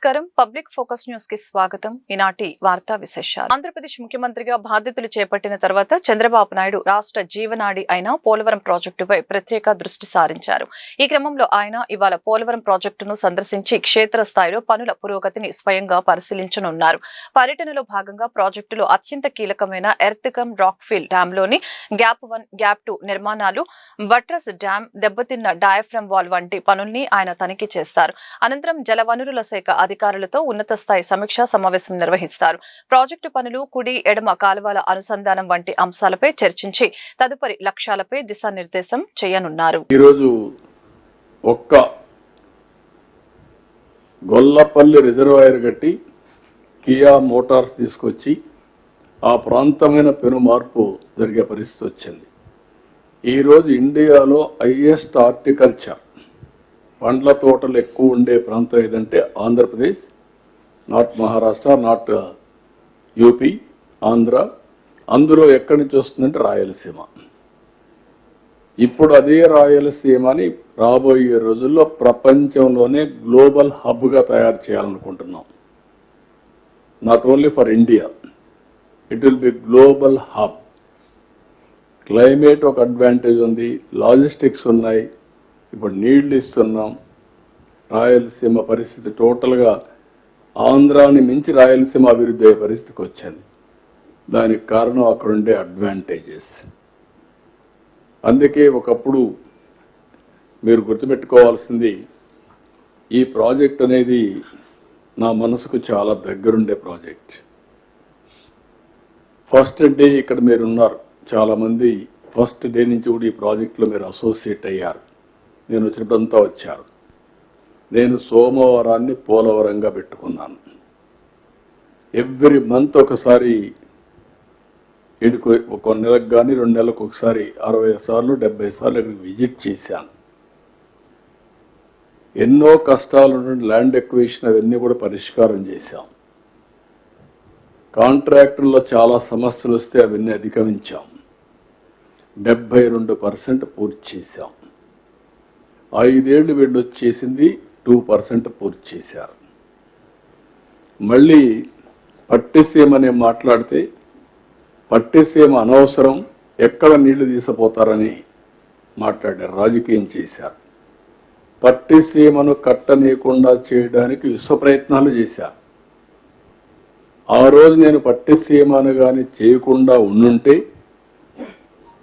నమస్కారం. Public focus news కి స్వాగతం. ఈనాటి వార్తా విశేషాలు. ఆంధ్రప్రదేశ్ ముఖ్యమంత్రిగా బాధ్యతలు చేపట్టిన తర్వాత చంద్రబాబు నాయుడు రాష్ట్ర జీవనాడి అయిన పోలవరం ప్రాజెక్టుపై ప్రత్యేక దృష్టి సారించారు. ఈ క్రమంలో ఆయన ఇవాళ పోలవరం ప్రాజెక్టును సందర్శించి క్షేత్రస్థాయిలో పనుల పురోగతిని స్వయంగా పరిశీలించనున్నారు. పర్యటనలో భాగంగా ప్రాజెక్టులో అత్యంత కీలకమైన ఎర్త్కమ్ రాక్ఫిల్ డ్యాంలోని గ్యాప్ 1, గ్యాప్ 2 నిర్మాణాలు, బట్రస్ డ్యాం, దెబ్బతిన్న డయాఫ్రమ్ వాల్ వంటి పనుల్ని ఆయన తనిఖీ చేస్తారు. అనంతరం జలవనరుల శాఖ అధికారులతో ఉన్నత స్థాయి సమీక్షా సమావేశం నిర్వహిస్తారు. ప్రాజెక్టు పనులు, కుడి ఎడమ కాలువల అనుసంధానం వంటి అంశాలపై చర్చించి తదుపరి లక్ష్యాలపై దిశానిర్దేశం చేయనున్నారు. ఈరోజు ఒక్క గొల్లపల్లి రిజర్వాయర్ కట్టి కియా మోటార్స్ తీసుకొచ్చి ఆ ప్రాంతమైన పెను మార్పు జరిగే పరిస్థితి వచ్చింది. ఈరోజు ఇండియాలో హైయెస్ట్ హార్టికల్చర్ పండ్ల తోటలు ఎక్కువ ఉండే ప్రాంతం ఏదంటే Andhra Pradesh, not Maharashtra, not UP, Andhra. అందులో ఎక్కడి నుంచి వస్తుందంటే రాయలసీమ. ఇప్పుడు అదే రాయలసీమని రాబోయే రోజుల్లో ప్రపంచంలోనే గ్లోబల్ హబ్గా తయారు చేయాలనుకుంటున్నాం. Not only for India, it will be global hub. Climate ఒక అడ్వాంటేజ్ ఉంది, లాజిస్టిక్స్ ఉన్నాయి, ఇప్పుడు నీళ్లు ఇస్తున్నాం. రాయలసీమ పరిస్థితి టోటల్గా ఆంధ్రాని మించి రాయలసీమ అభివృద్ధి అయ్యే పరిస్థితికి వచ్చింది. దానికి కారణం అక్కడ ఉండే అడ్వాంటేజెస్. అందుకే ఒకప్పుడు మీరు గుర్తుపెట్టుకోవాల్సింది, ఈ ప్రాజెక్ట్ అనేది నా మనసుకు చాలా దగ్గరుండే ప్రాజెక్ట్. ఫస్ట్ డే ఇక్కడ మీరున్నారు, చాలామంది ఫస్ట్ డే నుంచి కూడా ఈ ప్రాజెక్టులో మీరు అసోసియేట్ అయ్యారు. నేను వచ్చినప్పుడంతా వచ్చారు. నేను సోమవారాన్ని పోలవరంగా పెట్టుకున్నాను. ఎవ్రీ మంత్ ఒకసారి ఇటుకు ఒక నెలకు కానీ 2 నెలలకు ఒకసారి 60 సార్లు 70 సార్లు ఇక్కడికి విజిట్ చేశాను. ఎన్నో కష్టాలు ల్యాండ్ ఎక్విజిషన్ అవన్నీ కూడా పరిష్కారం చేశాం. కాంట్రాక్టుల్లో చాలా సమస్యలు వస్తే అవన్నీ అధిగమించాం. 72% పూర్తి చేశాం. 5 ఏళ్లు వీళ్ళు వచ్చేసింది 2% పూర్తి చేశారు. మళ్ళీ పట్టిసీమని మాట్లాడితే పట్టిసీమ అనవసరం, ఎక్కడ నీళ్లు తీసిపోతారని మాట్లాడారు, రాజకీయం చేశారు. పట్టిసీమను కట్టనీయకుండా చేయడానికి విశ్వ ప్రయత్నాలు చేశారు. ఆ రోజు నేను పట్టిసీమను కానీ చేయకుండా ఉండుంటే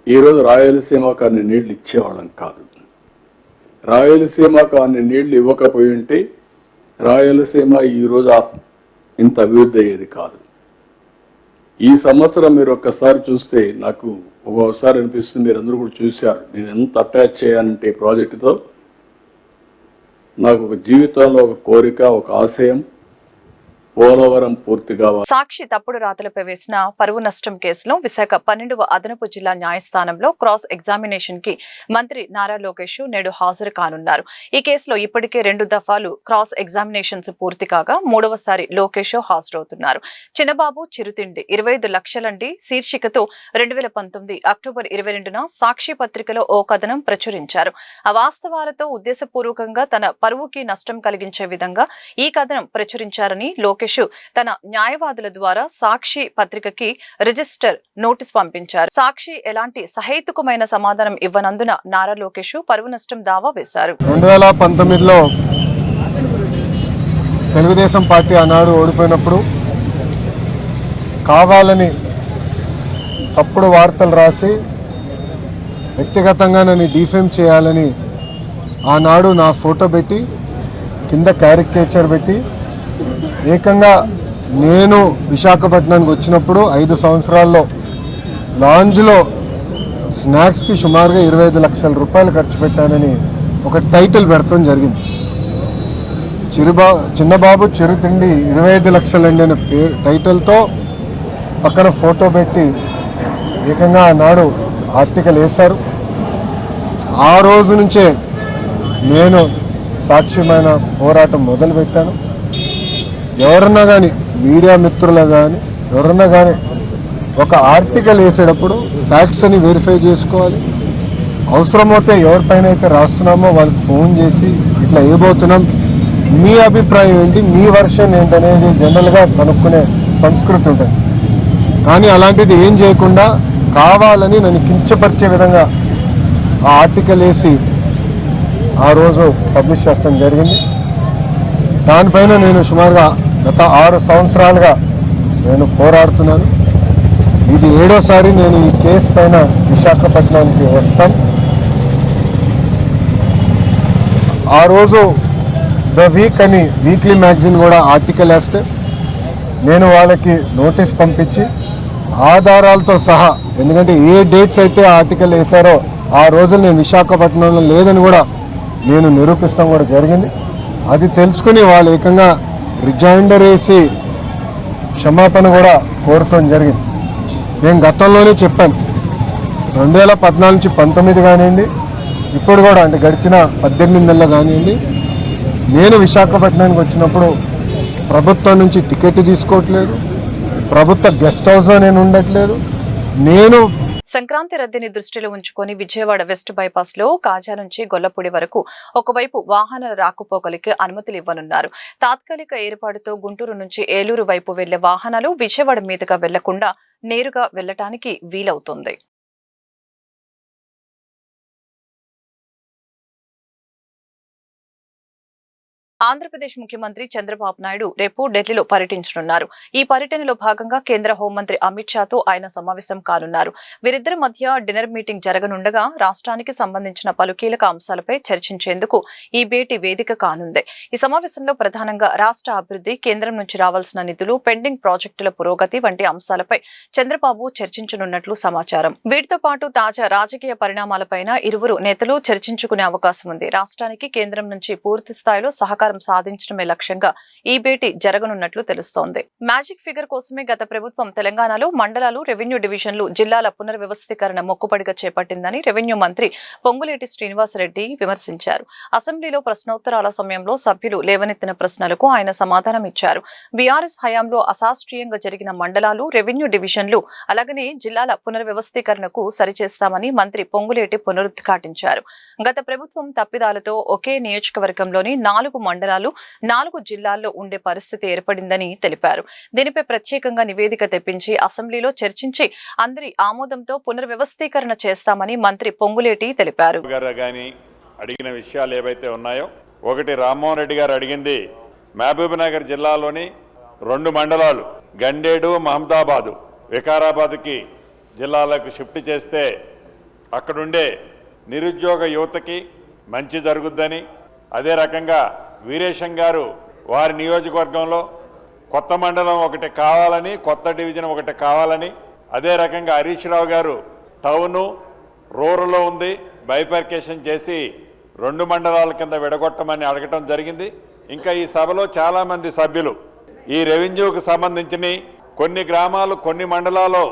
ఈరోజు రాయలసీమకు అన్ని నీళ్లు ఇచ్చేవాళ్ళం కాదు. రాయలసీమకు అన్ని నీళ్లు ఇవ్వకపోయి ఉంటే రాయలసీమ ఈరోజు ఇంత అభివృద్ధి అయ్యేది కాదు. ఈ సంవత్సరం మీరు ఒక్కసారి చూస్తే నాకు ఒక్కొక్కసారి అనిపిస్తుంది, మీరు అందరూ కూడా చూశారు, నేను ఎంత అటాచ్ చేయాలంటే ఈ ప్రాజెక్టుతో నాకు ఒక జీవితంలో ఒక కోరిక, ఒక ఆశయం, పోలవరం పూర్తిగా. సాక్షి తప్పుడు రాతలపై వేసిన పరువు నష్టం కేసులో విశాఖ 12వ అదనపు జిల్లా న్యాయస్థానంలో క్రాస్ ఎగ్జామినేషన్ కి మంత్రి నారా లోకేష్ నేడు హాజరు కానున్నారు. ఈ కేసులో ఇప్పటికే 2 దఫాలు క్రాస్ ఎగ్జామినేషన్స్ పూర్తి కాగా 3వసారి లోకేష్ హాజరవుతున్నారు. చిన్నబాబు చిరుతిండి 25 లక్షలండి శీర్షికతో 2019 అక్టోబర్ 22న సాక్షి పత్రికలో ఓ కథనం ప్రచురించారు. ఆ వాస్తవాలతో ఉద్దేశపూర్వకంగా తన పరువుకి నష్టం కలిగించే విధంగా ఈ కథనం ప్రచురించారని లోకేష్ తన న్యాయవాదుల ద్వారా సాక్షి పత్రికకి రిజిస్టర్ నోటీస్ పంపించారు. సాక్షి ఎలాంటి సహేతుకమైన సమాధానం ఇవ్వనందున నారా లోకేష్ పరువు నష్టం దావా వేశారు. 2019లో తెలుగుదేశం పార్టీ ఆనాడు ఓడిపోయినప్పుడు కావాలని తప్పుడు వార్తలు రాసి వ్యక్తిగతంగా నన్ను డిఫేమ్ చేయాలని ఆనాడు నా ఫోటో పెట్టి కింద క్యారికేచర్ పెట్టి ఏకంగా నేను విశాఖపట్నానికి వచ్చినప్పుడు 5 సంవత్సరాల్లో లాంజ్లో స్నాక్స్కి సుమారుగా 25 లక్షల రూపాయలు ఖర్చు పెట్టానని ఒక టైటిల్ పెడతాం జరిగింది. చిన్నబాబు చిరుతిండి 25 లక్షలండి అనే టైటిల్తో పక్కన ఫోటో పెట్టి ఏకంగా ఆనాడు ఆర్టికల్ వేశారు. ఆ రోజు నుంచే నేను సాక్ష్యమైన పోరాటం మొదలుపెట్టాను. ఎవరన్నా కానీ మీడియా మిత్రులు కానీ ఎవరన్నా కానీ ఒక ఆర్టికల్ వేసేటప్పుడు ఫ్యాక్ట్స్ అని వెరిఫై చేసుకోవాలి. అవసరమైతే ఎవరిపైన అయితే రాస్తున్నామో వాళ్ళకి ఫోన్ చేసి ఇట్లా వేయబోతున్నాం, మీ అభిప్రాయం ఏంటి, మీ వర్షన్ ఏంటనేది జనరల్గా కనుక్కునే సంస్కృతి ఉంటుంది. కానీ అలాంటిది ఏం చేయకుండా కావాలని నన్ను కించపరిచే విధంగా ఆ ఆర్టికల్ వేసి ఆ రోజు పబ్లిష్ చేస్తాం జరిగింది. దానిపైన నేను సుమారుగా గత 6 సంవత్సరాలుగా నేను పోరాడుతున్నాను. ఇది 7వసారి నేను ఈ కేసు పైన విశాఖపట్నానికి వస్తాం. ఆ రోజు ద వీక్ అని వీక్లీ మ్యాగజైన్ కూడా ఆర్టికల్ వేస్తే నేను వాళ్ళకి నోటీస్ పంపించి ఆధారాలతో సహా, ఎందుకంటే ఏ డేట్స్ అయితే ఆర్టికల్ వేశారో ఆ రోజులు నేను విశాఖపట్నంలో లేదని కూడా నేను నిరూపిస్తాం కూడా జరిగింది. అది తెలుసుకుని వాళ్ళు ఏకంగా రిజైండర్ వేసి క్షమాపణ కూడా కోరటం జరిగింది. నేను గతంలోనే చెప్పాను, 2014 నుంచి 19 కానివ్వండి, ఇప్పుడు కూడా అంటే గడిచిన 18 నెలలు కానివ్వండి, నేను విశాఖపట్నానికి వచ్చినప్పుడు ప్రభుత్వం నుంచి టికెట్ తీసుకోవట్లేదు, ప్రభుత్వ గెస్ట్ హౌస్లో నేను ఉండట్లేదు. నేను సంక్రాంతి రద్దీని దృష్టిలో ఉంచుకొని విజయవాడ వెస్ట్ బైపాస్ లో కాజా నుంచి గొల్లపూడి వరకు ఒకవైపు వాహనాల రాకపోకలకి అనుమతులు ఇవ్వనున్నారు. తాత్కాలిక ఏర్పాటుతో గుంటూరు నుంచి ఏలూరు వైపు వెళ్లే వాహనాలు విజయవాడ మీదుగా వెళ్లకుండా నేరుగా వెళ్లటానికి వీలవుతుంది. ఆంధ్రప్రదేశ్ ముఖ్యమంత్రి చంద్రబాబు నాయుడు రేపు ఢిల్లీలో పర్యటించనున్నారు. ఈ పర్యటనలో భాగంగా కేంద్ర హోంమంత్రి అమిత్ షాతో ఆయన సమావేశం కానున్నారు. వీరిద్దరి మధ్య డిన్నర్ మీటింగ్ జరగనుండగా రాష్ట్రానికి సంబంధించిన పలు కీలక అంశాలపై చర్చించేందుకు ఈ భేటీ వేదిక కానుంది. ఈ సమావేశంలో ప్రధానంగా రాష్ట్ర అభివృద్ధి, కేంద్రం నుంచి రావాల్సిన నిధులు, పెండింగ్ ప్రాజెక్టుల పురోగతి వంటి అంశాలపై చంద్రబాబు చర్చించనున్నట్లు సమాచారం. వీటితో పాటు తాజా రాజకీయ పరిణామాలపైన ఇరువురు నేతలు చర్చించుకునే అవకాశం ఉంది. రాష్ట్రానికి కేంద్రం నుంచి పూర్తి స్థాయిలో సహకారం సాధించడమే లక్ష్యంగా ఈ భేటీ జరగనున్నట్లు తెలుస్తోంది. మ్యాజిక్ ఫిగర్ కోసమే గత ప్రభుత్వం తెలంగాణలో మండలాలు, రెవెన్యూ డివిజన్లు, జిల్లాల పునర్వ్యవస్థీకరణ మొక్కుబడిగా చేపట్టిందని రెవెన్యూ మంత్రి పొంగులేటి శ్రీనివాసరెడ్డి విమర్శించారు. అసెంబ్లీలో ప్రశ్నోత్తరాల సమయంలో సభ్యులు లేవనెత్తిన ప్రశ్నలకు ఆయన సమాధానం ఇచ్చారు. బీఆర్ఎస్ హయాంలో అశాస్త్రీయంగా జరిగిన మండలాలు, రెవెన్యూ డివిజన్లు అలాగనే జిల్లాల పునర్వ్యవస్థీకరణకు సరిచేస్తామని మంత్రి పొంగులేటి పునరుద్ఘాటించారు. గత ప్రభుత్వం తప్పిదాలతో ఒకే నియోజకవర్గంలోని 4 మండలాలు, 4 జిల్లాల్లో ఉండే పరిస్థితి ఏర్పడిందని తెలిపారు. దీనిపై ప్రత్యేకంగా నివేదిక తెప్పించి అసెంబ్లీలో చర్చించి అందరి ఆమోదంతో పునర్వ్యవస్థీకరణ చేస్తామని మంత్రి పొంగులేటి తెలిపారు. అడిగిన విషయాలు ఏవైతే ఉన్నాయో, ఒకటి రామ్మోహన్ రెడ్డి గారు అడిగింది మహబూబ్ నగర్ జిల్లాలోని 2 మండలాలు గండేడు, మహమ్మదాబాదు, వికారాబాద్కి జిల్లాలకు షిఫ్ట్ చేస్తే అక్కడుండే నిరుద్యోగ యువతకి మంచి జరుగుద్దని, అదే రకంగా వీరేశం గారు వారి నియోజకవర్గంలో కొత్త మండలం ఒకటి కావాలని, కొత్త డివిజన్ ఒకటి కావాలని, అదే రకంగా హరీష్ రావు గారు టౌను రూరల్లో ఉంది బైఫర్కేషన్ చేసి 2 మండలాల కింద విడగొట్టమని అడగటం జరిగింది. ఇంకా ఈ సభలో చాలామంది సభ్యులు ఈ రెవెన్యూకి సంబంధించిన కొన్ని గ్రామాలు, కొన్ని మండలాలు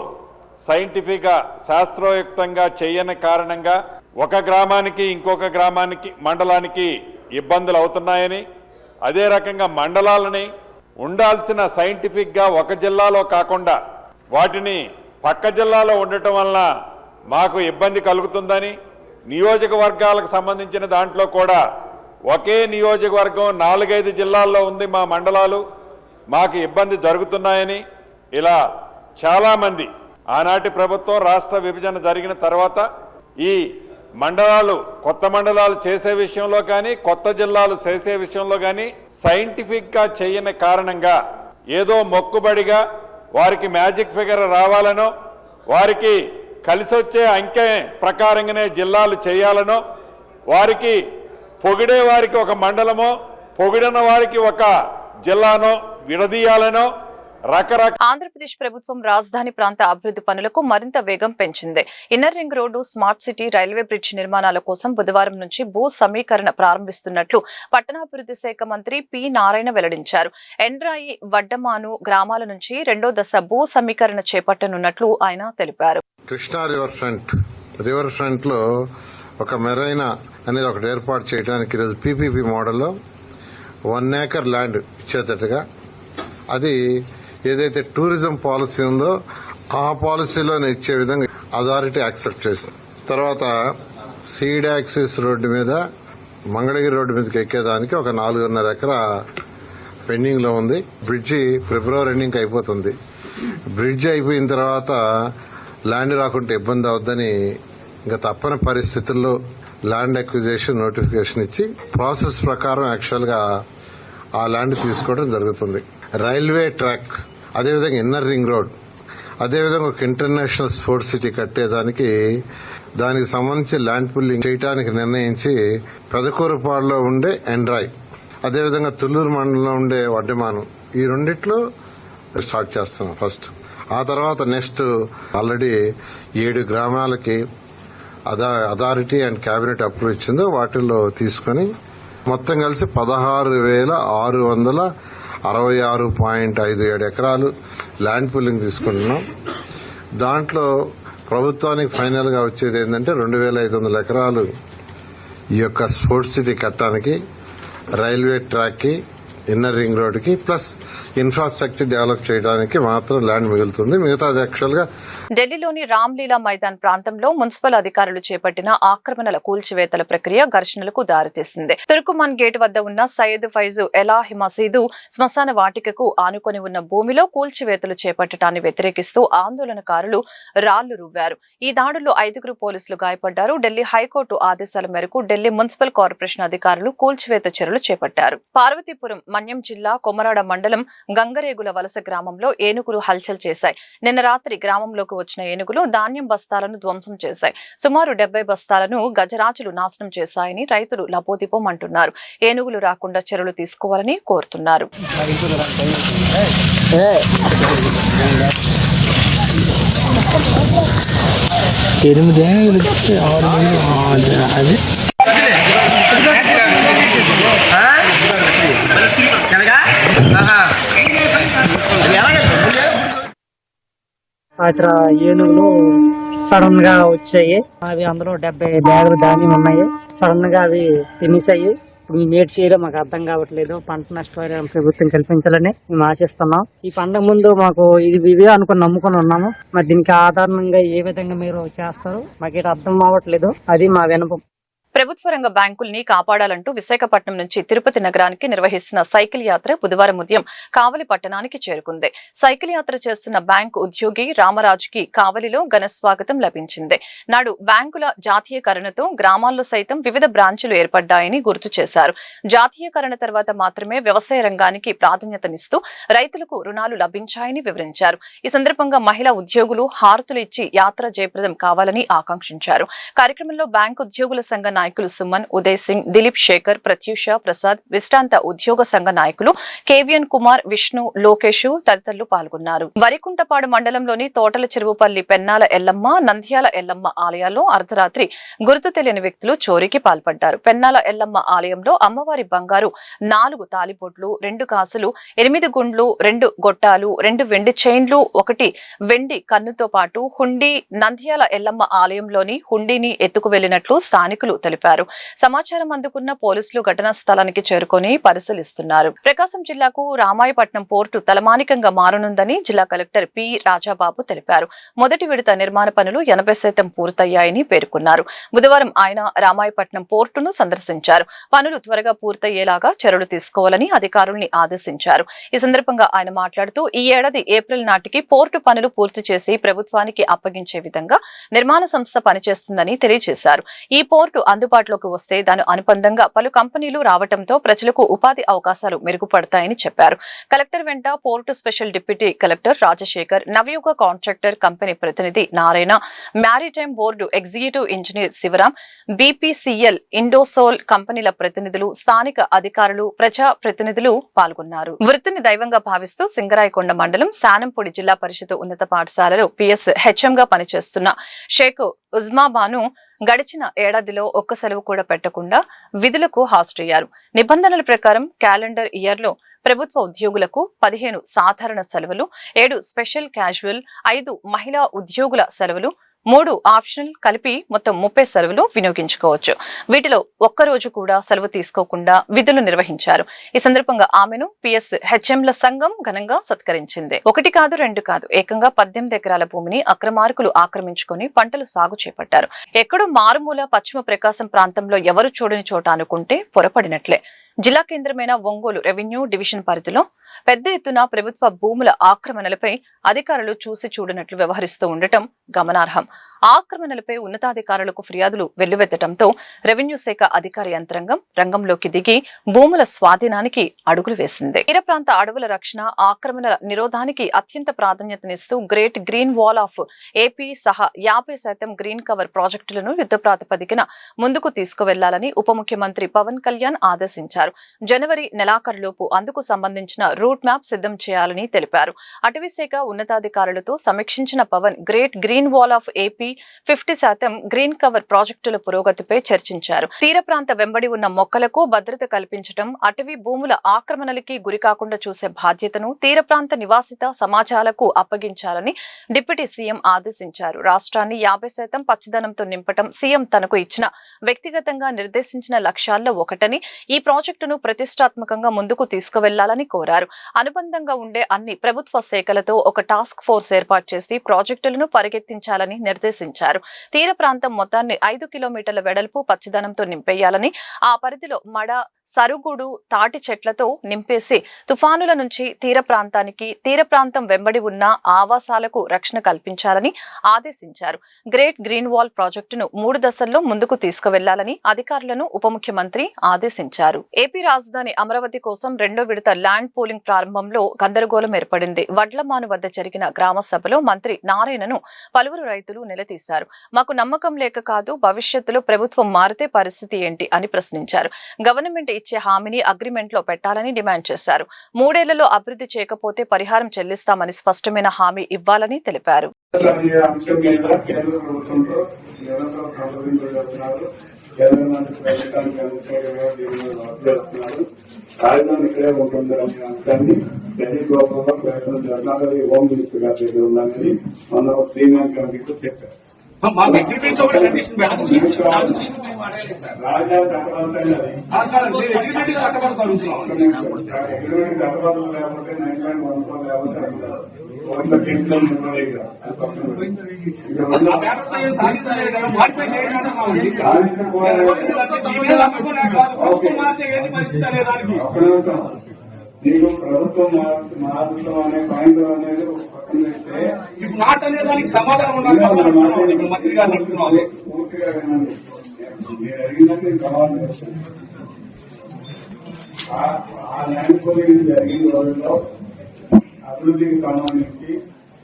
సైంటిఫిక్గా శాస్త్రోయుక్తంగా చేయని కారణంగా ఒక గ్రామానికి ఇంకొక గ్రామానికి మండలానికి ఇబ్బందులు అవుతున్నాయని, అదే రకంగా మండలాలని ఉండాల్సిన సైంటిఫిక్గా ఒక జిల్లాలో కాకుండా వాటిని పక్క జిల్లాలో ఉండటం వలన మాకు ఇబ్బంది కలుగుతుందని, నియోజకవర్గాలకు సంబంధించిన దాంట్లో కూడా ఒకే నియోజకవర్గం 4-5 జిల్లాల్లో ఉంది మా మండలాలు, మాకు ఇబ్బంది జరుగుతున్నాయని ఇలా చాలామంది ఆనాటి ప్రభుత్వం రాష్ట్ర విభజన జరిగిన తర్వాత ఈ మండలాలు, కొత్త మండలాలు చేసే విషయంలో కానీ, కొత్త జిల్లాలు చేసే విషయంలో కానీ సైంటిఫిక్గా చేయని కారణంగా ఏదో మొక్కుబడిగా వారికి మ్యాజిక్ ఫిగర్ రావాలనో, వారికి కలిసొచ్చే అంకె ప్రకారంగానే జిల్లాలు చేయాలనో, వారికి పొగిడే వారికి ఒక మండలమో, పొగిడిన వారికి ఒక జిల్లానో విడదీయాలనో ఆంధ్రప్రదేశ్ ప్రభుత్వం రాజధాని ప్రాంత అభివృద్ధి పనులకు మరింత వేగం పెంచింది. Inner ring road, smart city, railway bridge నిర్మాణాల కోసం బుధవారం నుంచి భూ సమీకరణ ప్రారంభిస్తున్నట్లు పట్టణాభివృద్ధి శాఖ మంత్రి పి నారాయణ వెల్లడించారు. ఎండ్రాయి, వడ్డమాను గ్రామాల నుంచి 2వ దశ భూ సమీకరణ చేపట్టనున్నట్లు ఆయన తెలిపారు. కృష్ణా రివర్ ఫ్రంట్ లో ఒక మెరైనా అనేది ఒకటి ఏర్పాటు చేయడానికి ఈరోజు పీపీపీ మోడల్లో 1 acre ల్యాండ్ ఇచ్చేటట్టుగా, అది ఏదైతే టూరిజం పాలసీ ఉందో ఆ పాలసీలోనే ఇచ్చే విధంగా అథారిటీ యాక్సెప్ట్ చేసింది. తర్వాత సీడ్ యాక్సిస్ రోడ్డు మీద మంగళగిరి రోడ్డు మీదకి ఎక్కేదానికి ఒక 4.5 ఎకరా పెండింగ్ లో ఉంది. బ్రిడ్జి ఫిబ్రవరి ఎండింగ్ అయిపోతుంది. బ్రిడ్జి అయిపోయిన తర్వాత ల్యాండ్ రాకుంటే ఇబ్బంది అవుద్దని ఇంకా తప్పని పరిస్థితుల్లో ల్యాండ్ అక్విజిషన్ నోటిఫికేషన్ ఇచ్చి ప్రాసెస్ ప్రకారం యాక్చువల్ గా ఆ ల్యాండ్ తీసుకోవడం జరుగుతుంది. రైల్వే ట్రాక్, అదేవిధంగా ఇన్నర్ రింగ్ రోడ్, అదేవిధంగా ఒక ఇంటర్నేషనల్ స్పోర్ట్స్ సిటీ కట్టేదానికి దానికి సంబంధించి ల్యాండ్ పుల్లింగ్ చేయడానికి నిర్ణయించి పెదకూరుపాడులో ఉండే ఎండ్రాయ్, అదేవిధంగా తుళ్లూరు మండలంలో ఉండే వడ్డమానం, ఈ రెండిట్లో స్టార్ట్ చేస్తున్నాం ఫస్ట్. ఆ తర్వాత నెక్స్ట్ ఆల్రెడీ 7 గ్రామాలకి అథారిటీ అండ్ కేబినెట్ అప్రూవ్ ఇచ్చిందో వాటిల్లో తీసుకుని మొత్తం కలిసి 16,666.57 ఎకరాలు ల్యాండ్ పుల్లింగ్ తీసుకుంటున్నాం. దాంట్లో ప్రభుత్వానికి ఫైనల్ గా వచ్చేది ఏంటంటే 2,500 ఎకరాలు ఈ యొక్క స్పోర్ట్స్ సిటీ కట్టడానికి, రైల్వే ట్రాక్ కి, ఇన్నర్ రింగ్ రోడ్ కి ప్లస్ ఇన్ఫ్రాస్ట్రక్చర్ డెవలప్ చేయడానికి మాత్రం ల్యాండ్ మిగులుతుంది. మిగతాది యాక్చువల్ గా ఢిల్లీలోని రామ్లీలా మైదాన్ ప్రాంతంలో మున్సిపల్ అధికారులు చేపట్టిన ఆక్రమణల కూల్చివేతల ప్రక్రియ ఘర్షణలకు దారితీసింది. తుర్కుమాన్ గేట్ వద్ద ఉన్న సయ్యద్ ఫైజు ఎలాహి మసీదు శ్మశాన వాటికకు ఆనుకొని ఉన్న భూమిలో కూల్చివేతలు చేపట్టడాన్ని వ్యతిరేకిస్తూ ఆందోళనకారులు రాళ్లు రువ్వారు. ఈ దాడుల్లో 5 పోలీసులు గాయపడ్డారు. ఢిల్లీ హైకోర్టు ఆదేశాల మేరకు ఢిల్లీ మున్సిపల్ కార్పొరేషన్ అధికారులు కూల్చివేత చర్యలు చేపట్టారు. పార్వతీపురం మన్యం జిల్లా కొమరాడ మండలం గంగరేగుల వలస గ్రామంలో ఏనుగులు హల్చల్ చేశాయి. నిన్న రాత్రి గ్రామంలోకి వచ్చిన ఏనుగులు ధాన్యం బస్తాలను ధ్వంసం చేశాయి. సుమారు 70 బస్తాలను గజరాజులు నాశనం చేశాయని రైతులు లబోదిబోం అంటున్నారు. ఏనుగులు రాకుండా చర్యలు తీసుకోవాలని కోరుతున్నారు. అక్కడ ఏనుగులు సడన్ గా వచ్చాయి. అవి అందులో 70 బ్యాగులు ధాన్యం ఉన్నాయి. సడన్ గా అవి తినేసాయి. ఇప్పుడు మేము ఏటి చేయాలో మాకు అర్థం కావట్లేదు. పంట నష్టపరిహారం ప్రభుత్వం కల్పించాలని మేము ఆశిస్తున్నాం. ఈ పండుగ ముందు మాకు ఇవే అనుకుని నమ్ముకొని ఉన్నాము. మరి దీనికి ఆధారంగా ఏ విధంగా మీరు చేస్తారు మాకు అర్థం అవ్వట్లేదు. అది మా వినపం. ప్రభుత్వ రంగ బ్యాంకుల్ని కాపాడాలంటూ విశాఖపట్నం నుంచి తిరుపతి నగరానికి నిర్వహిస్తున్న సైకిల్ యాత్ర బుధవారం ఉదయం కావలి పట్టణానికి చేరుకుంది. సైకిల్ యాత్ర చేస్తున్న బ్యాంకు ఉద్యోగి రామరాజుకి కావలిలో ఘన స్వాగతం లభించింది. నాడు బ్యాంకుల జాతీయకరణతో గ్రామాల్లో సైతం వివిధ బ్రాంచులు ఏర్పడ్డాయని గుర్తు చేశారు. జాతీయకరణ తర్వాత మాత్రమే వ్యవసాయ రంగానికి ప్రాధాన్యతనిస్తూ రైతులకు రుణాలు లభించాయని వివరించారు. ఈ సందర్భంగా మహిళా ఉద్యోగులు హారతులు ఇచ్చి యాత్ర జయప్రదం కావాలని ఆకాంక్షించారు. కార్యక్రమంలో బ్యాంకు ఉద్యోగుల సంఘ నాయకులు సుమన్, ఉదయ్ సింగ్, దిలీప్ శేఖర్, ప్రత్యూష, ప్రసాద్, విశ్రాంత ఉద్యోగ సంఘ నాయకులు కేవిఎన్ కుమార్, విష్ణు, లోకేష్ తదితరులు పాల్గొన్నారు. వరికుంటపాడు మండలంలోని తోటల చెరువుపల్లి పెన్నాల ఎల్లమ్మ, నంద్యాల ఎల్లమ్మ ఆలయాల్లో అర్ధరాత్రి గుర్తు తెలియని వ్యక్తులు చోరీకి పాల్పడ్డారు. పెన్నాల ఎల్లమ్మ ఆలయంలో అమ్మవారి బంగారు 4 తాలిబొట్లు, 2 కాసులు, 8 గుండ్లు, 2 గొట్టాలు, 2 వెండి చైన్లు, 1 వెండి కన్నుతో పాటు హుండీ నంద్యాల ఎల్లమ్మ ఆలయంలోని హుండీని ఎత్తుకు వెళ్లినట్లు స్థానికులు తెలిపారు. సమాచారం అందుకున్న పోలీసులు ఘటనా స్థలానికి చేరుకొని పరిశీలిస్తున్నారు. ప్రకాశం జిల్లాకు రామాయపట్నం పోర్టు తలమానికంగా మారనుందని జిల్లా కలెక్టర్ పి రాజాబాబు తెలిపారు. మొదటి విడత నిర్మాణ పనులు 80% పూర్తయ్యాయని పేర్కొన్నారు. బుధవారం ఆయన రామాయపట్నం పోర్టును సందర్శించారు. పనులు త్వరగా పూర్తయ్యేలాగా చర్యలు తీసుకోవాలని అధికారుల్ని ఆదేశించారు. ఈ సందర్భంగా ఆయన మాట్లాడుతూ ఈ ఏడాది ఏప్రిల్ నాటికి పోర్టు పనులు పూర్తి చేసి ప్రభుత్వానికి అప్పగించే విధంగా నిర్మాణ సంస్థ పనిచేస్తుందని తెలియజేశారు. ఈ పోర్టు అందుబాటులోకి వస్తే దాని అనుబంధంగా పలు కంపెనీలు రావడంతో ప్రజలకు ఉపాధి అవకాశాలు మెరుగుపడతాయని చెప్పారు. కలెక్టర్ వెంట port special deputy collector Rajasekhar, Navayuga contractor company ప్రతినిధి Narayana, maritime board executive engineer Sivaram, BPCL, Indosol కంపెనీల ప్రతినిధులు, స్థానిక అధికారులు, ప్రజా ప్రతినిధులు పాల్గొన్నారు. వృత్తిని దైవంగా భావిస్తూ సింగరాయకొండ మండలం శానంపూడి జిల్లా పరిషత్ ఉన్నత పాఠశాలలో పిఎస్ హెచ్ఎంగా పనిచేస్తున్న షేక్ ఉజ్మాబాను గడిచిన ఏడాదిలో ఒక్క సెలవు కూడా పెట్టకుండా విధులకు హాజరయ్యారు. నిబంధనల ప్రకారం క్యాలెండర్ ఇయర్లో ప్రభుత్వ ఉద్యోగులకు 15 సాధారణ సెలవులు, 7 స్పెషల్ క్యాజువల్, 5 మహిళా ఉద్యోగుల సెలవులు, 3 ఆప్షనల్ కలిపి మొత్తం 30 సెలవులు వినియోగించుకోవచ్చు. వీటిలో ఒక్కరోజు కూడా సెలవు తీసుకోకుండా విధులు నిర్వహించారు. ఈ సందర్భంగా ఆమెను పిఎస్ హెచ్ఎంల సంఘం ఘనంగా సత్కరించింది. 1 కాదు 2 కాదు ఏకంగా 18 ఎకరాల భూమిని అక్రమార్కులు ఆక్రమించుకుని పంటలు సాగు చేపట్టారు. ఎక్కడో మారుమూల పశ్చిమ ప్రకాశం ప్రాంతంలో ఎవరు చూడని చోట అనుకుంటే పొరపడినట్లే. జిల్లా కేంద్రమైన ఒంగోలు రెవెన్యూ డివిజన్ పరిధిలో పెద్ద ఎత్తున ప్రభుత్వ భూముల ఆక్రమణలపై అధికారులు చూసి చూడనట్లు వ్యవహరిస్తూ ఉండటం గమనార్హం. ఆక్రమణలపై ఉన్నతాధికారులకు ఫిర్యాదులు వెల్లువెత్తడంతో రెవెన్యూ శాఖ అధికార యంత్రాంగం రంగంలోకి దిగి భూముల స్వాధీనానికి అడుగులు వేసింది. తీర ప్రాంత అడవుల రక్షణ, ఆక్రమణల నిరోధానికి అత్యంత ప్రాధాన్యతనిస్తూ great green wall of AP సహా 50% గ్రీన్ కవర్ ప్రాజెక్టులను యుద్ధ ప్రాతిపదికన ముందుకు తీసుకువెళ్లాలని ఉప ముఖ్యమంత్రి పవన్ కళ్యాణ్ ఆదేశించారు. జనవరి నెలాఖరులోపు అందుకు సంబంధించిన రూట్ మ్యాప్ సిద్ధం చేయాలని తెలిపారు. అటవీ శాఖ ఉన్నతాధికారులతో సమీక్షించిన Pawan great green wall of AP 50% green cover ప్రాజెక్టుల పురోగతిపై చర్చించారు. తీర ప్రాంత వెంబడి ఉన్న మొక్కలకు భద్రత కల్పించడం, అటవీ భూముల ఆక్రమణలకి గురికాకుండా చూసే బాధ్యతను తీర ప్రాంత నివాసిత సమాజాలకు అప్పగించాలని డిప్యూటీ సీఎం ఆదేశించారు. రాష్ట్రాన్ని 50% పచ్చదనంతో నింపటం సీఎం తనకు ఇచ్చిన వ్యక్తిగతంగా నిర్దేశించిన లక్ష్యాల్లో ఒకటని, ఈ ప్రాజెక్టును ప్రతిష్టాత్మకంగా ముందుకు తీసుకువెళ్లాలని కోరారు. అనుబంధంగా ఉండే అన్ని ప్రభుత్వ శాఖలతో ఒక టాస్క్ ఫోర్స్ ఏర్పాటు చేసి ప్రాజెక్టులను పరిగెత్తించాలని నిర్దేశించారు. తీర ప్రాంతం మొత్తాన్ని 5 కిలోమీటర్ల వెడల్పు పచ్చదనంతో నింపేయాలని, ఆ పరిధిలో మడ, సరుగుడు, తాటి చెట్లతో నింపేసి తుఫానుల నుంచి తీర ప్రాంతానికి, తీర ప్రాంతం వెంబడి ఉన్న ఆవాసాలకు రక్షణ కల్పించాలని ఆదేశించారు. గ్రేట్ గ్రీన్ వాల్ ప్రాజెక్టును 3 దశల్లో ముందుకు తీసుకువెళ్లాలని అధికారులను ఉప ముఖ్యమంత్రి ఆదేశించారు. ఏపీ రాజధాని అమరావతి కోసం 2వ విడత ల్యాండ్ పూలింగ్ ప్రారంభంలో గందరగోళం ఏర్పడింది. వడ్లమాను వద్ద జరిగిన గ్రామ సభలో మంత్రి నారాయణను పలువురు రైతులు నిలదీశారు. మాకు నమ్మకం లేక కాదు, భవిష్యత్తులో ప్రభుత్వం మారితే పరిస్థితి ఏంటి అని ప్రశ్నించారు. గవర్నమెంట్ ఇచ్చే హామీని అగ్రిమెంట్ లో పెట్టాలని డిమాండ్ చేశారు. 3 ఏళ్లలో అభివృద్ధి చేయకపోతే పరిహారం చెల్లిస్తామని స్పష్టమైన హామీ ఇవ్వాలని తెలిపారు. రాజధాని ఇక్కడే ఉంటుంది అనే అంశాన్ని ఢిల్లీ గోపంలో ప్రయత్నం చేస్తున్నారు. హోమ్ మినిస్టర్ గారి దగ్గర ఉందని మొన్న ఒక సీనియర్ కమిటీతో చెప్పారు. రాజధాని లేకపోతే 9.14 లేకపోతే నీకు ప్రభుత్వం మారుతాం అనే పాయింట్ అనేది పక్కన పెడితే నాట్ అనే దానికి సమాధానం ఉండాలి. మంత్రి గారు పూర్తిగా వినండి, మీరు అడిగినట్టు సవాల్ చేస్తాను. ఆ ల్యాండ్ పోలింగ్ జరిగిన రోజుల్లో అభివృద్ధికి సంబంధించి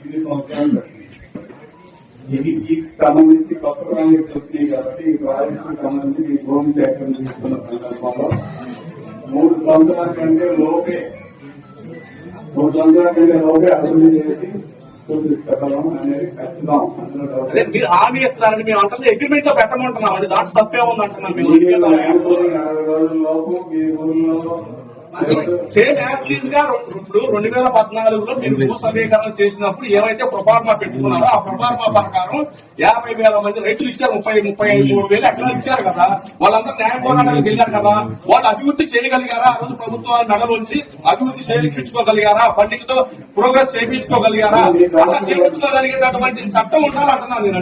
ఇది సంవత్సరాలు పెట్టింది. ఈ సంబంధించి కొత్త ప్రాజెక్ట్స్ వచ్చినాయి కాబట్టి ఈ ప్రాజెక్టుకు సంబంధించి ఈ భూమి సేకరణ తీసుకున్న సందర్భంలో 3 సంవత్సరాల కంటే లోపే అభివృద్ధి చేసి చూపిస్తాం అనేది ఖచ్చితం. మీరు హామీ ఇస్తున్నారని మేము అంటే అగ్రిమెంట్ లో పెట్టమంటున్నాం. అది దాంట్లో తప్పే ఉంది అంటున్నాం. 60 రోజుల్లోపు మీ ఊళ్ళో సేమ్ యాజ్ గా ఇప్పుడు 2014లో మీరు భూ సమీకరణ చేసినప్పుడు ఏమైతే ప్రొఫార్మా పెట్టుకున్నారో ఆ ప్రొఫార్మా ప్రకారం 50,000 మంది రైతులు ఇచ్చారు. 33,000 ఎకరాలు ఇచ్చారు కదా. వాళ్ళందరూ న్యాయ పోరాటానికి వెళ్ళారు కదా. వాళ్ళు అభివృద్ధి చేయగలిగారా? ఆ రోజు ప్రభుత్వం మెడలోంచి అభివృద్ధి చేయించుకోగలిగారా? పండితులతో ప్రోగ్రెస్ చేయించుకోగలిగారా? అలా చేయించుకోగలిగేటటువంటి చట్టం ఉండాలంటున్నాను నేను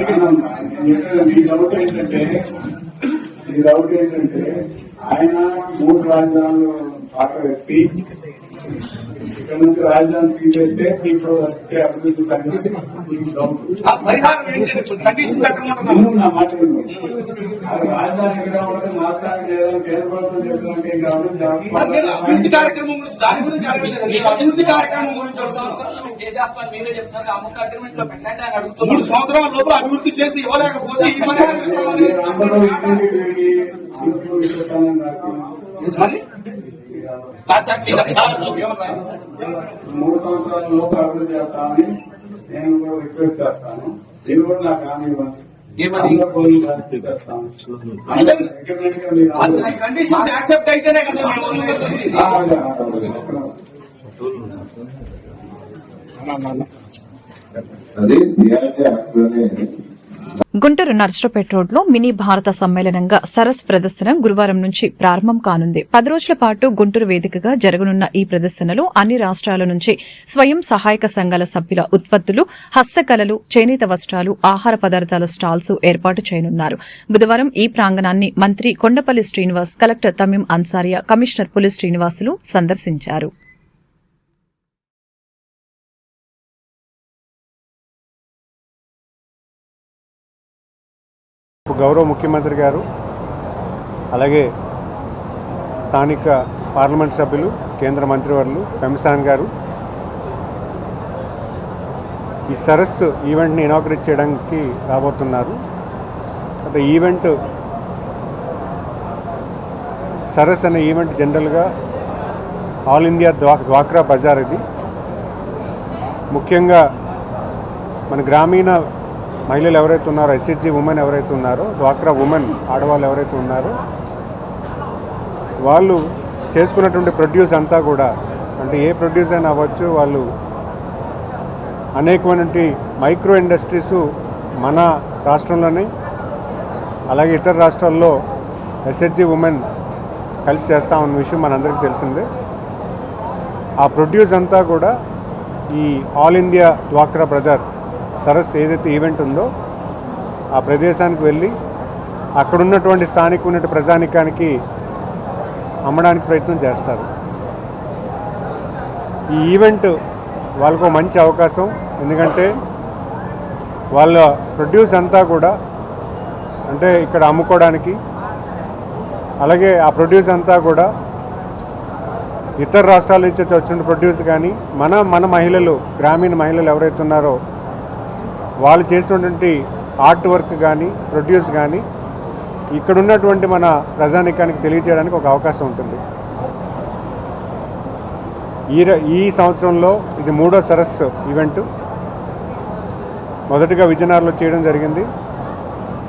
ఈ డౌట్ ఏంటంటే ఆయన 3 రాజధానులు పాట పెట్టి ఇక్కడ నుంచి రాజధాని తీసేస్తే ఇప్పుడు వచ్చే అభివృద్ధి నా మాట రాజధాని ఎక్కడ ఉంటుంది మాట్లాడి కేంద్ర ప్రభుత్వం చేస్తున్నట్టు ఏం కావాలి. అభివృద్ధి కార్యక్రమం గురించి దాని గురించి అభివృద్ధి కార్యక్రమం గురించి 3 సంవత్సరాల లోపల అభివృద్ధి చేసి ఇవ్వలేకపోతే ఈ సారీ 3 సంవత్సరాల లోపు అభివృద్ధి చేస్తామని నేను కూడా రిక్వెస్ట్ చేస్తాను. ఇది కూడా నాకు హామీ ఇవ్వండి. కండిషన్స్ యాక్సెప్ట్ అయితేనే కదా. అదే సిఆర్టీ యాక్ట్ లోనే గుంటూరు నర్సరావుపేట రోడ్లో మినీ భారత సమ్మేళనంగా సరస్ ప్రదర్శన గురువారం నుంచి ప్రారంభం కానుంది. 10 రోజుల పాటు గుంటూరు వేదికగా జరగనున్న ఈ ప్రదర్శనలో అన్ని రాష్ట్రాల నుంచి స్వయం సహాయక సంఘాల సభ్యుల ఉత్పత్తులు, హస్తకళలు, చేనేత వస్త్రాలు, ఆహార పదార్థాల స్టాల్స్ ఏర్పాటు చేయనున్నారు. బుధవారం ఈ ప్రాంగణాన్ని మంత్రి కొండపల్లి శ్రీనివాస్, కలెక్టర్ తమీం అన్సారియా, కమిషనర్ పులి శ్రీనివాసులు సందర్శించారు. గౌరవ ముఖ్యమంత్రి గారు, అలాగే స్థానిక పార్లమెంట్ సభ్యులు, కేంద్ర మంత్రివర్యులు పెంసాన్ గారు ఈ సరస్ ఈవెంట్ని ఇనాగ్రేట్ చేయడానికి రాబోతున్నారు. అంటే ఈవెంట్ సరస్ అనే ఈవెంట్ జనరల్గా ఆల్ ఇండియా డ్వాక్రా బజార్. ఇది ముఖ్యంగా మన గ్రామీణ మహిళలు ఎవరైతే ఉన్నారో, ఎస్హెచ్జి ఉమెన్ ఎవరైతే ఉన్నారో, డ్వాక్రా ఉమెన్ ఆడవాళ్ళు ఎవరైతే ఉన్నారో వాళ్ళు చేసుకున్నటువంటి ప్రొడ్యూస్ అంతా కూడా, అంటే ఏ ప్రొడ్యూస్ అయినా అవ్వచ్చు, వాళ్ళు అనేకమైనటువంటి మైక్రో ఇండస్ట్రీస్ మన రాష్ట్రంలోనే అలాగే ఇతర రాష్ట్రాల్లో ఎస్హెచ్జి ఉమెన్ కలిసి చేస్తామన్న విషయం మనందరికీ తెలిసిందే. ఆ ప్రొడ్యూస్ అంతా కూడా ఈ ఆల్ ఇండియా డ్వాక్రా బజార్ సరస్ ఏదైతే ఈవెంట్ ఉందో ఆ ప్రదేశానికి వెళ్ళి అక్కడున్నటువంటి స్థానిక ప్రజానికానికి అమ్మడానికి ప్రయత్నం చేస్తారు. ఈ ఈవెంట్ వాళ్ళకు మంచి అవకాశం. ఎందుకంటే వాళ్ళ ప్రొడ్యూస్ అంతా కూడా అంటే ఇక్కడ అమ్ముకోవడానికి, అలాగే ఆ ప్రొడ్యూస్ అంతా కూడా ఇతర రాష్ట్రాల నుంచి వచ్చిన ప్రొడ్యూస్ కానీ మన మహిళలు, గ్రామీణ మహిళలు ఎవరైతే ఉన్నారో వాళ్ళు చేసినటువంటి ఆర్ట్ వర్క్ కానీ ప్రొడ్యూస్ కానీ ఇక్కడ ఉన్నటువంటి మన ప్రజానికానికి తెలియజేయడానికి ఒక అవకాశం ఉంటుంది. ఈ సంవత్సరంలో ఇది 3వ సరస్సు ఈవెంటు. మొదటిగా విజయనగరంలో చేయడం జరిగింది.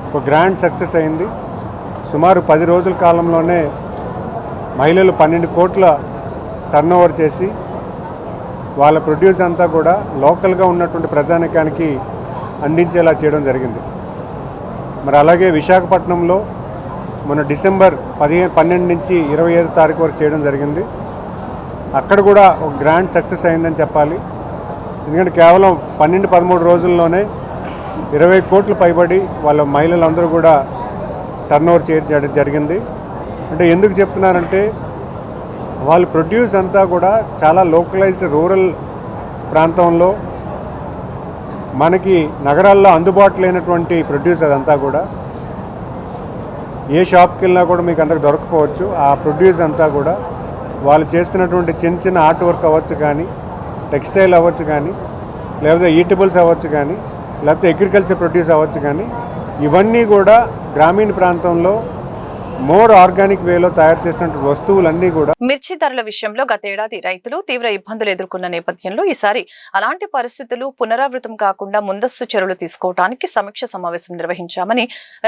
ఒక గ్రాండ్ సక్సెస్ అయింది. సుమారు 10 రోజుల కాలంలోనే మహిళలు 12 కోట్ల టర్నోవర్ చేసి వాళ్ళ ప్రొడ్యూస్ అంతా కూడా లోకల్గా ఉన్నటువంటి ప్రజానికానికి అందించేలా చేయడం జరిగింది. మరి అలాగే విశాఖపట్నంలో మన డిసెంబర్ 12 నుంచి 25 తారీఖు వరకు చేయడం జరిగింది. అక్కడ కూడా ఒక గ్రాండ్ సక్సెస్ అయిందని చెప్పాలి. ఎందుకంటే కేవలం 12-13 రోజుల్లోనే 20 కోట్లు పైబడి వాళ్ళ మహిళలందరూ కూడా టర్నోవర్ చేయడం జరిగింది. అంటే ఎందుకు చెప్తున్నారంటే వాళ్ళ ప్రొడ్యూస్ అంతా కూడా చాలా లోకలైజ్డ్ రూరల్ ప్రాంతంలో మనకి నగరాల్లో అందుబాటులో లేనటువంటి ప్రొడ్యూస్ అదంతా కూడా ఏ షాప్కి వెళ్ళినా కూడా మీకు అందరికి దొరకపోవచ్చు. ఆ ప్రొడ్యూస్ అంతా కూడా వాళ్ళు చేస్తున్నటువంటి చిన్న ఆర్ట్ వర్క్ అవ్వచ్చు కానీ, టెక్స్టైల్ అవ్వచ్చు కానీ, లేకపోతే ఈటబుల్స్ అవ్వచ్చు కానీ, లేకపోతే అగ్రికల్చర్ ప్రొడ్యూస్ అవ్వచ్చు కానీ, ఇవన్నీ కూడా గ్రామీణ ప్రాంతంలో మోర్ ఆర్గానిక్ వేలో తయారు చేసినటువంటి వస్తువులన్నీ కూడా. మిర్చి ధరల విషయంలో గతేడాది రైతులు తీవ్ర ఇబ్బందులు ఎదుర్కొన్న నేపథ్యంలో ఈసారి అలాంటి పరిస్థితులు పునరావృతం కాకుండా ముందస్తు చర్యలు తీసుకోవడానికి సమీక్ష సమావేశం నిర్వహించామని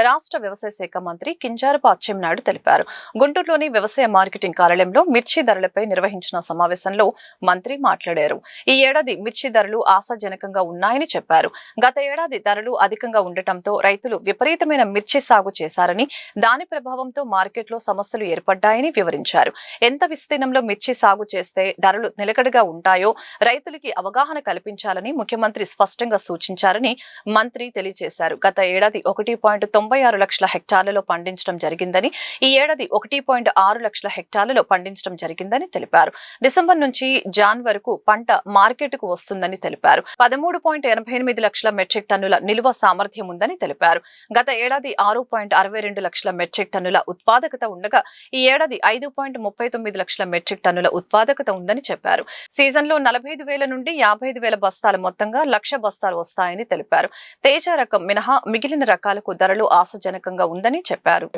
రాష్ట్ర వ్యవసాయ శాఖ మంత్రి కింజారపు అచ్చెన్నాయుడు తెలిపారు. గుంటూరులోని వ్యవసాయ మార్కెటింగ్ కార్యాలయంలో మిర్చి ధరలపై నిర్వహించిన సమావేశంలో మంత్రి మాట్లాడారు. ఈ ఏడాది మిర్చి ధరలు ఆశాజనకంగా ఉన్నాయని చెప్పారు. గత ఏడాది ధరలు అధికంగా ఉండటంతో రైతులు విపరీతమైన మిర్చి సాగు చేశారని, దాని ప్రభావంతో మార్కెట్లో సమస్యలు ఏర్పడ్డాయని వివరించారు. ఎంత విస్తీర్ణంలో మిర్చి సాగు చేస్తే ధరలు నిలకడగా ఉంటాయో రైతులకి అవగాహన కల్పించాలని ముఖ్యమంత్రి స్పష్టంగా సూచించారని మంత్రి తెలియజేశారు. గత ఏడాది 1.96 లక్షల హెక్టార్లలో పండించడం జరిగిందని, ఈ ఏడాది 1.6 లక్షల హెక్టార్లలో పండించడం జరిగిందని తెలిపారు. డిసెంబర్ నుంచి జాన్ వరకు పంట మార్కెట్కు వస్తుందని తెలిపారు. 13.88 లక్షల మెట్రిక్ టన్నుల నిల్వ సామర్థ్యం ఉందని తెలిపారు. గత ఏడాది 6.62 లక్షల మెట్రిక్ టన్నుల ఉత్పాదకత ఉండగా ఈ ఏడాది 5.39 లక్షల మెట్రిక్ టన్నుల ఉత్పాదకత ఉందని చెప్పారు. సీజన్లో 45,000 నుండి 55,000 బస్తాలు మొత్తంగా 1,00,000 బస్తాలు వస్తాయని తెలిపారు. తేజ రకం మినహా మిగిలిన రకాలకు ధరలు ఆశాజనకంగా ఉందని చెప్పారు.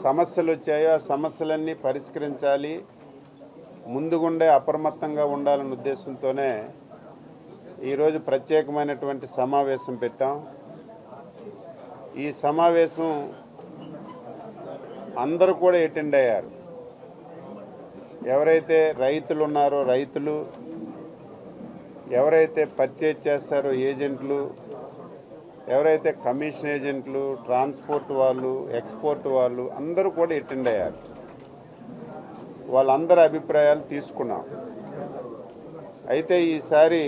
సమస్యలు వచ్చాయో ఆ సమస్యలన్నీ పరిష్కరించాలి, ముందుగుండే అప్రమత్తంగా ఉండాలనే ఉద్దేశంతోనే ఈరోజు ప్రత్యేకమైనటువంటి సమావేశం పెట్టాం. ఈ సమావేశం అందరూ కూడా అటెండ్ అయ్యారు. ఎవరైతే రైతులు ఉన్నారో రైతులు, ఎవరైతే పర్చేజ్ చేస్తారో ఏజెంట్లు, ఎవరైతే కమిషన్ ఏజెంట్లు, ట్రాన్స్పోర్ట్ వాళ్ళు, ఎక్స్పోర్ట్ వాళ్ళు అందరూ కూడా అటెండ్ అయ్యారు. వాళ్ళందరి అభిప్రాయాలు తీసుకున్నాం. అయితే ఈసారి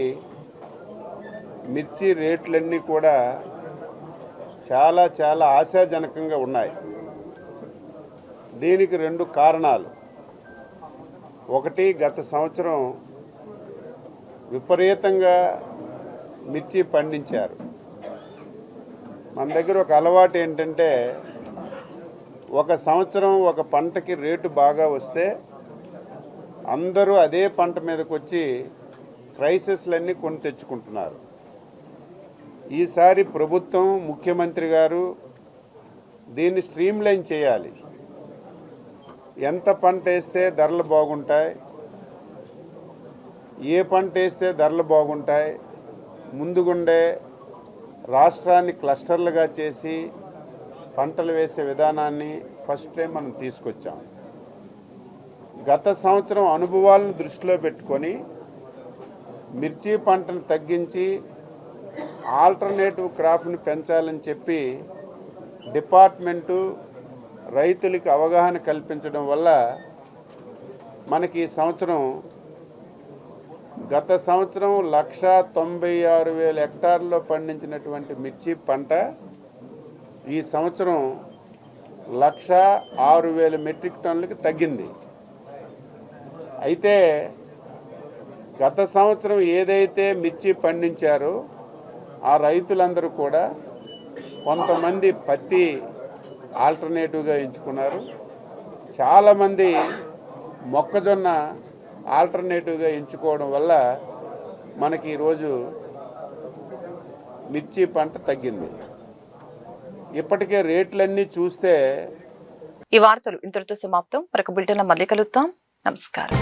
మిర్చి రేట్లన్నీ కూడా చాలా చాలా ఆశాజనకంగా ఉన్నాయి. దీనికి 2 కారణాలు. ఒకటి, గత సంవత్సరం విపరీతంగా మిర్చి పండించారు. మన దగ్గర ఒక అలవాటు ఏంటంటే, ఒక సంవత్సరం ఒక పంటకి రేటు బాగా వస్తే అందరూ అదే పంట మీదకి వచ్చి క్రైసిస్లన్నీ కొని తెచ్చుకుంటున్నారు. ఈసారి ప్రభుత్వం, ముఖ్యమంత్రి గారు దీన్ని స్ట్రీమ్లైన్ చేయాలి. ఎంత పంట వేస్తే ధరలు బాగుంటాయి, ఏ పంట వేస్తే ధరలు బాగుంటాయి, ముందుగుండే రాష్ట్రాన్ని క్లస్టర్లుగా చేసి పంటలు వేసే విధానాన్ని ఫస్ట్ టైం మనం తీసుకొచ్చాం. గత సంవత్సరం అనుభవాలను దృష్టిలో పెట్టుకొని మిర్చి పంటను తగ్గించి ఆల్టర్నేటివ్ క్రాప్ని పెంచాలని చెప్పి డిపార్ట్మెంటు రైతులకి అవగాహన కల్పించడం వల్ల మనకి ఈ సంవత్సరం, గత సంవత్సరం 1,96,000 హెక్టార్లలో పండించినటువంటి మిర్చి పంట ఈ సంవత్సరం 1,06,000 మెట్రిక్ టన్నులకి తగ్గింది. అయితే గత సంవత్సరం ఏదైతే మిర్చి పండించారో ఆ రైతులందరూ కూడా కొంతమంది పత్తి ఆల్టర్నేటివ్గా ఎంచుకున్నారు, చాలామంది మొక్కజొన్న ఆల్టర్నేటివ్గా ఎంచుకోవడం వల్ల మనకి ఈరోజు మిర్చి పంట తగ్గింది. ఇప్పటికే రేట్లన్నీ చూస్తే ఈ వార్తలు ఇంతటితో సమాప్తం. మరొక బులెటిన్లో మళ్ళీ కలుద్దాం. నమస్కారం.